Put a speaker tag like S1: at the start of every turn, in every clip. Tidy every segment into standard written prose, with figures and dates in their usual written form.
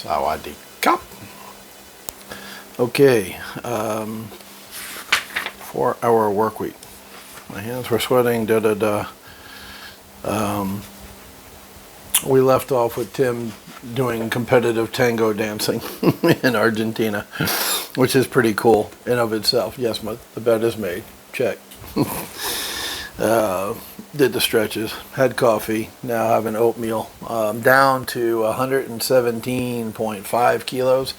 S1: Sawadee Cup. Okay, 4-hour work week. My hands were sweating, we left off with Tim doing competitive tango dancing in Argentina, which is pretty cool in of itself. Yes, the bed is made. Check. Did the stretches, had coffee, now having oatmeal. Down to 117.5 kilos.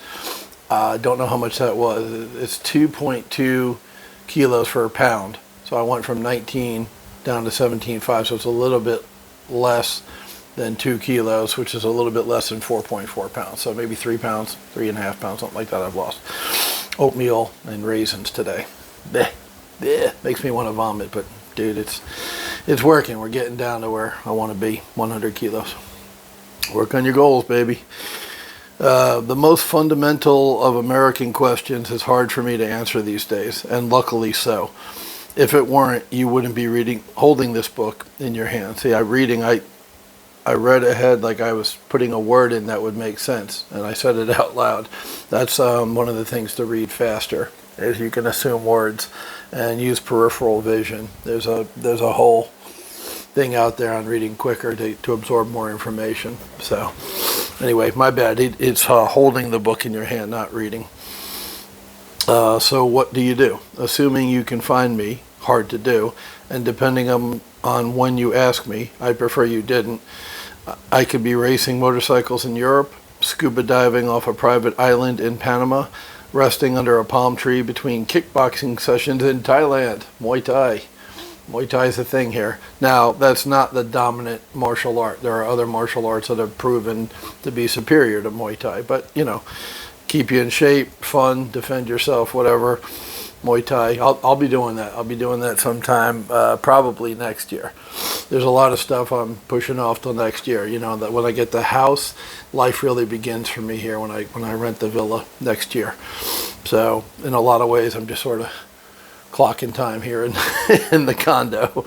S1: Don't know how much that was. It's 2.2 kilos for a pound. So I went from 19 down to 17.5, so it's a little bit less than 2 kilos, which is a little bit less than 4.4 pounds. So maybe 3 pounds, 3.5 pounds, something like that I've lost. Oatmeal and raisins today. Bleh, bleh, makes me want to vomit, but dude, it's working. We're getting down to where I want to be, 100 kilos. Work on your goals, baby. The most fundamental of American questions is hard for me to answer these days, and luckily so. If it weren't, you wouldn't be holding this book in your hand. See, I read ahead like I was putting a word in that would make sense, and I said it out loud. That's one of the things to read faster, is you can assume words and use peripheral vision. There's a whole thing out there on reading quicker to absorb more information. So anyway, my bad. It's holding the book in your hand, not reading. So what do you do? Assuming you can find me, hard to do, and depending on when you ask me, I prefer you didn't. I could be racing motorcycles in Europe, scuba diving off a private island in Panama, resting under a palm tree between kickboxing sessions in Thailand. Muay Thai. Muay Thai is a thing here. Now, that's not the dominant martial art. There are other martial arts that have proven to be superior to Muay Thai, but keep you in shape, fun, defend yourself, whatever. Muay Thai. I'll be doing that. I'll be doing that sometime, probably next year. There's a lot of stuff I'm pushing off till next year. That when I get the house, life really begins for me here when I rent the villa next year. So in a lot of ways, I'm just sort of clocking time here in the condo,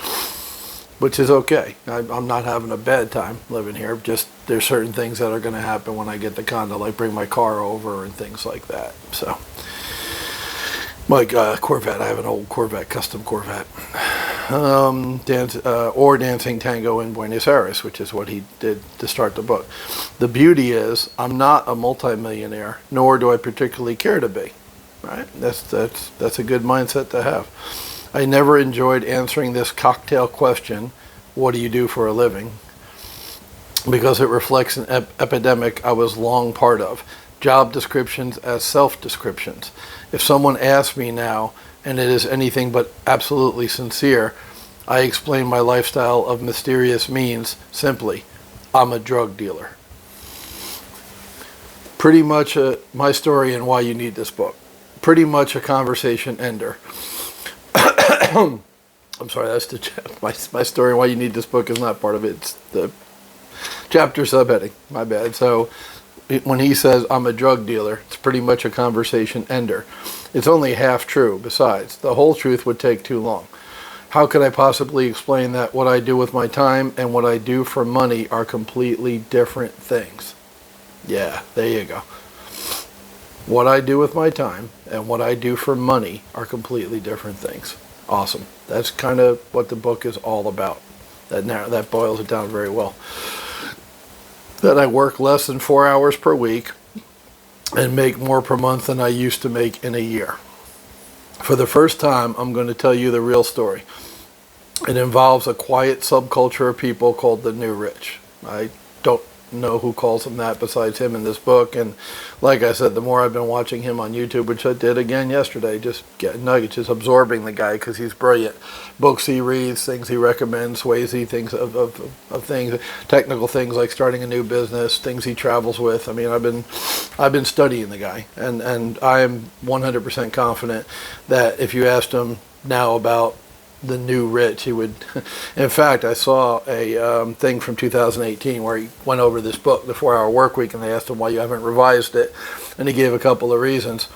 S1: which is okay. I'm not having a bad time living here. Just there's certain things that are going to happen when I get the condo, like bring my car over and things like that. So. My Corvette, I have an old Corvette, custom Corvette. Dancing tango in Buenos Aires, which is what he did to start the book. The beauty is, I'm not a multimillionaire, nor do I particularly care to be. Right? That's a good mindset to have. I never enjoyed answering this cocktail question, what do you do for a living? Because it reflects an epidemic I was long part of. Job descriptions as self-descriptions. If someone asks me now, and it is anything but absolutely sincere, I explain my lifestyle of mysterious means simply. I'm a drug dealer. Pretty much my story and why you need this book. Pretty much a conversation ender. I'm sorry, that's my story and why you need this book is not part of it. It's the chapter subheading. My bad. So when he says, I'm a drug dealer, it's pretty much a conversation ender. It's only half true, besides. The whole truth would take too long. How could I possibly explain that what I do with my time and what I do for money are completely different things? Yeah, there you go. What I do with my time and what I do for money are completely different things. Awesome. That's kind of what the book is all about. That boils it down very well. That I work less than 4 hours per week and make more per month than I used to make in a year. For the first time, I'm going to tell you the real story. It involves a quiet subculture of people called the new rich. I don't know who calls them that besides him in this book, and like I said, the more I've been watching him on YouTube, which I did again yesterday, just getting nuggets, just absorbing the guy because he's brilliant. Books he reads, things he recommends, ways he thinks of things, technical things like starting a new business, things he travels with. I mean, I've been studying the guy, and I am 100% confident that if you asked him now about the new rich, he would. In fact, I saw a thing from 2018 where he went over this book, The 4-Hour Work Week, and they asked him why you haven't revised it, and he gave a couple of reasons.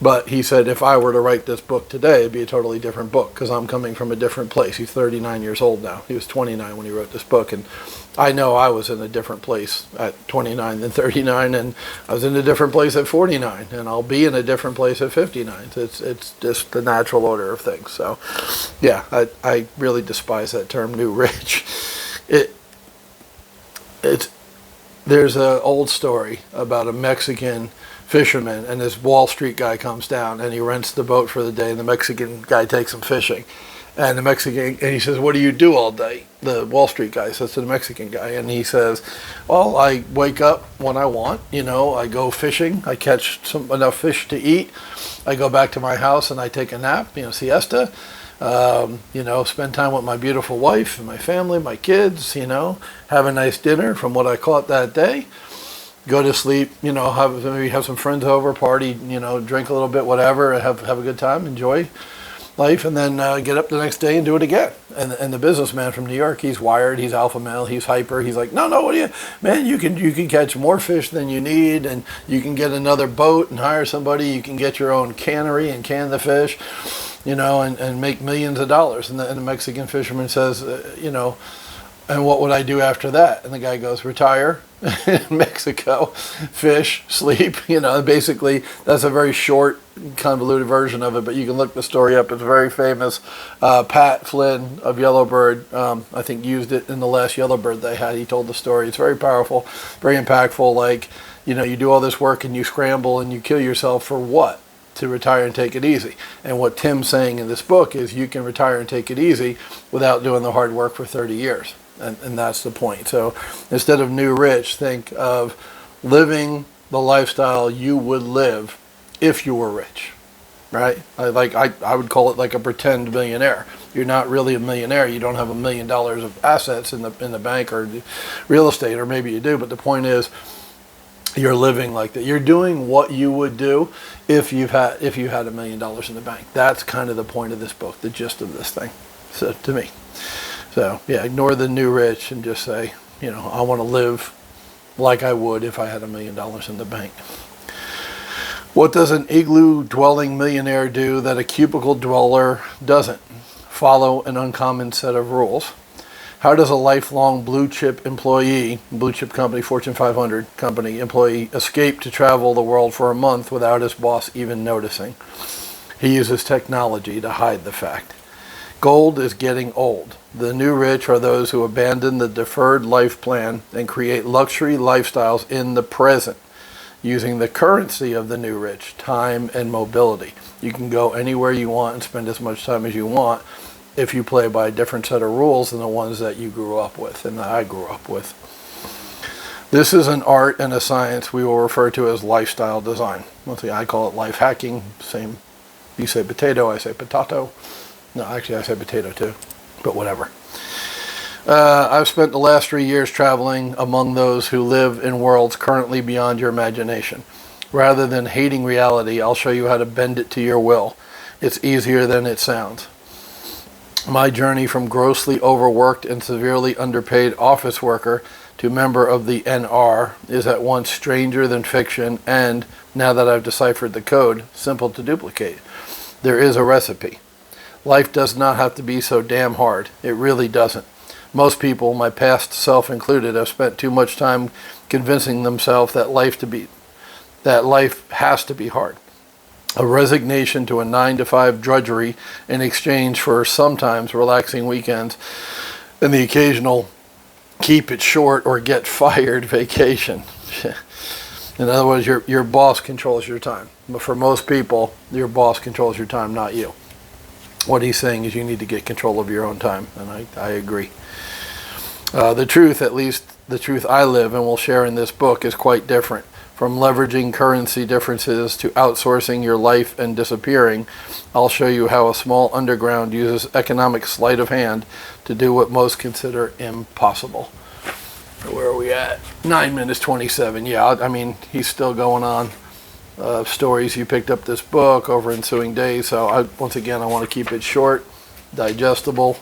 S1: But he said, if I were to write this book today, it'd be a totally different book because I'm coming from a different place. He's 39 years old now. He was 29 when he wrote this book. And I know I was in a different place at 29 than 39. And I was in a different place at 49. And I'll be in a different place at 59. It's just the natural order of things. So, yeah, I really despise that term, new rich. There's an old story about a Mexican fisherman, and this Wall Street guy comes down and he rents the boat for the day, and the Mexican guy takes him fishing. And he says, what do you do all day? The Wall Street guy says to the Mexican guy, and he says, well, I wake up when I want, I go fishing, I catch enough fish to eat, I go back to my house and I take a nap, siesta, spend time with my beautiful wife and my family, my kids, have a nice dinner from what I caught that day, go to sleep, maybe have some friends over, party, drink a little bit, whatever, have a good time, enjoy life, and then get up the next day and do it again. And the businessman from New York, he's wired, he's alpha male, he's hyper, he's like, no, man, you can catch more fish than you need, and you can get another boat and hire somebody, you can get your own cannery and can the fish, and make millions of dollars. And the Mexican fisherman says, and what would I do after that? And the guy goes, retire in Mexico, fish, sleep. Basically, that's a very short, convoluted version of it, but you can look the story up. It's very famous. Pat Flynn of Yellowbird, I think, used it in the last Yellowbird they had. He told the story. It's very powerful, very impactful. Like, you do all this work and you scramble and you kill yourself for what? To retire and take it easy. And what Tim's saying in this book is you can retire and take it easy without doing the hard work for 30 years. And that's the point. So instead of new rich, think of living the lifestyle you would live if you were rich, right? I would call it like a pretend millionaire. You're not really a millionaire. You don't have $1 million of assets in the bank or real estate, or maybe you do. But the point is, you're living like that. You're doing what you would do if you had $1 million in the bank. That's kind of the point of this book, the gist of this thing. So to me. So, yeah, ignore the new rich and just say, I want to live like I would if I had $1 million in the bank. What does an igloo-dwelling millionaire do that a cubicle dweller doesn't? Follow an uncommon set of rules. How does a lifelong blue chip company, Fortune 500 company employee, escape to travel the world for a month without his boss even noticing? He uses technology to hide the fact. Gold is getting old. The new rich are those who abandon the deferred life plan and create luxury lifestyles in the present, using the currency of the new rich, time and mobility. You can go anywhere you want and spend as much time as you want if you play by a different set of rules than the ones that you grew up with and that I grew up with. This is an art and a science we will refer to as lifestyle design. I call it life hacking. Same. You say potato, I say potato. No, actually I say potato too, but whatever. I've spent the last 3 years traveling among those who live in worlds currently beyond your imagination. Rather than hating reality, I'll show you how to bend it to your will. It's easier than it sounds. My journey from grossly overworked and severely underpaid office worker to member of the NR is at once stranger than fiction and, now that I've deciphered the code, simple to duplicate. There is a recipe. Life does not have to be so damn hard. It really doesn't. Most people, my past self included, have spent too much time convincing themselves that life has to be hard. A resignation to a 9-to-5 drudgery in exchange for sometimes relaxing weekends and the occasional keep it short or get fired vacation. In other words, your boss controls your time. But for most people, your boss controls your time, not you. What he's saying is you need to get control of your own time, and I agree. The truth, at least the truth I live and will share in this book, is quite different. From leveraging currency differences to outsourcing your life and disappearing, I'll show you how a small underground uses economic sleight of hand to do what most consider impossible. Where are we at? 9 minutes 27. Yeah, I mean, he's still going on. Stories. You picked up this book over ensuing days, so once again I want to keep it short, digestible.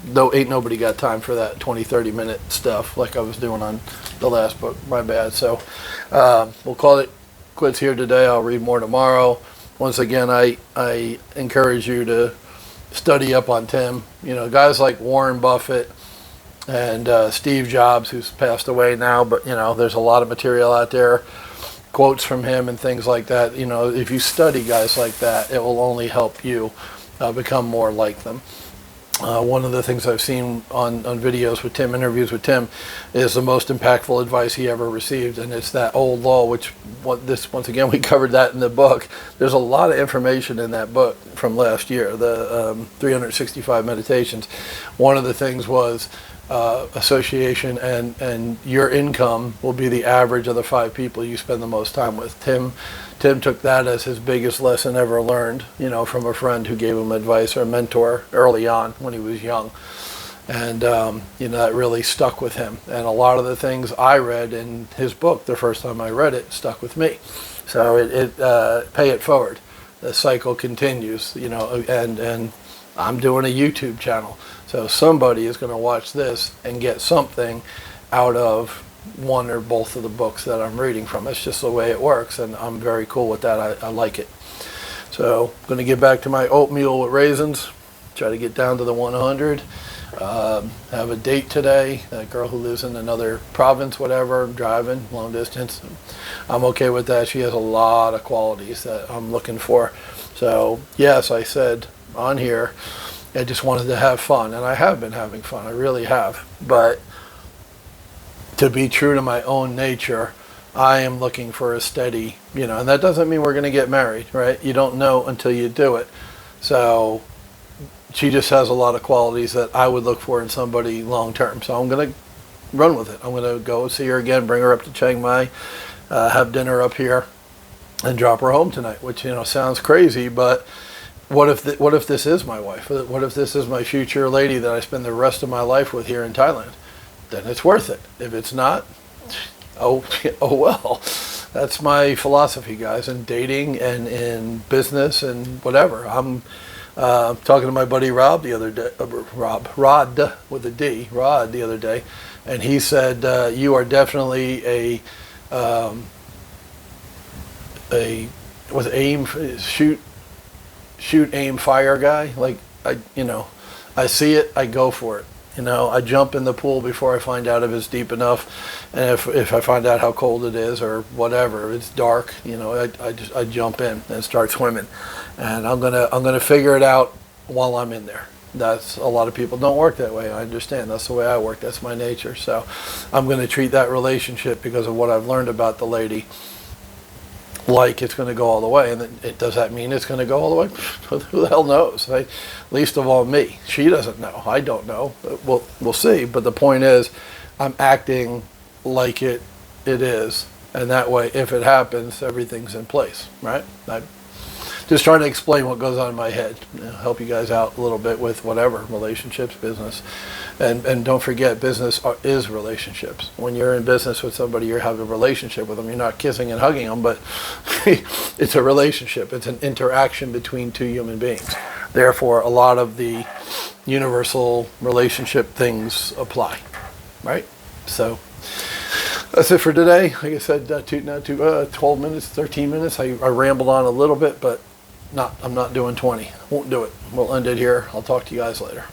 S1: Though ain't nobody got time for that 20-30 minute stuff like I was doing on the last book. My bad. So we'll call it quits here today. I'll read more tomorrow. Once again, I encourage you to study up on Tim. You know, guys like Warren Buffett and Steve Jobs, who's passed away now, but you know, there's a lot of material out there, quotes from him and things like that. You know, if you study guys like that, it will only help you become more like them. One of the things I've seen on videos with Tim, interviews with Tim, is the most impactful advice he ever received, and it's that old law, which once again, we covered that in the book. There's a lot of information in that book from last year, the 365 Meditations. One of the things was association, and your income will be the average of the 5 people you spend the most time with. Tim took that as his biggest lesson ever learned, you know, from a friend who gave him advice or a mentor early on when he was young. And, you know, that really stuck with him. And a lot of the things I read in his book, the first time I read it, stuck with me. So pay it forward. The cycle continues, you know, and I'm doing a YouTube channel. So somebody is going to watch this and get something out of one or both of the books that I'm reading from. It's just the way it works, and I'm very cool with that. I like it. So I'm going to get back to my oatmeal with raisins, try to get down to the 100. Have a date today, a girl who lives in another province, whatever. I'm driving long distance. I'm okay with that. She has a lot of qualities that I'm looking for. So yes, I said on here, I just wanted to have fun, and I have been having fun. I really have. But to be true to my own nature, I am looking for a steady, you know, and that doesn't mean we're going to get married, right? You don't know until you do it. So she just has a lot of qualities that I would look for in somebody long term. So I'm going to run with it. I'm going to go see her again, bring her up to Chiang Mai, have dinner up here, and drop her home tonight, which, you know, sounds crazy, but what if this is my wife? What if this is my future lady that I spend the rest of my life with here in Thailand? Then it's worth it. If it's not, oh well. That's my philosophy, guys, in dating and in business and whatever. I'm talking to my buddy Rob the other day, Rod with a D, Rod the other day, and he said, you are definitely a with aim, shoot, aim, fire guy. Like, I see it, I go for it. You know, I jump in the pool before I find out if it's deep enough, and if I find out how cold it is or whatever, if it's dark, you know, I jump in and start swimming, and I'm gonna figure it out while I'm in there. That's, a lot of people don't work that way. I understand. That's the way I work. That's my nature. So I'm going to treat that relationship, because of what I've learned about the lady, like it's going to go all the way. And does that mean it's going to go all the way? Who the hell knows? Least of all me. She doesn't know. I don't know. We'll see. But the point is, I'm acting like it is. And that way, if it happens, everything's in place, right? I'm just trying to explain what goes on in my head. Help you guys out a little bit with whatever, relationships, business. And don't forget, business is relationships. When you're in business with somebody, you're having a relationship with them. You're not kissing and hugging them, but it's a relationship. It's an interaction between two human beings. Therefore, a lot of the universal relationship things apply, right? So that's it for today. Like I said, 12 minutes, 13 minutes. I rambled on a little bit, but I'm not doing 20. Won't do it. We'll end it here. I'll talk to you guys later.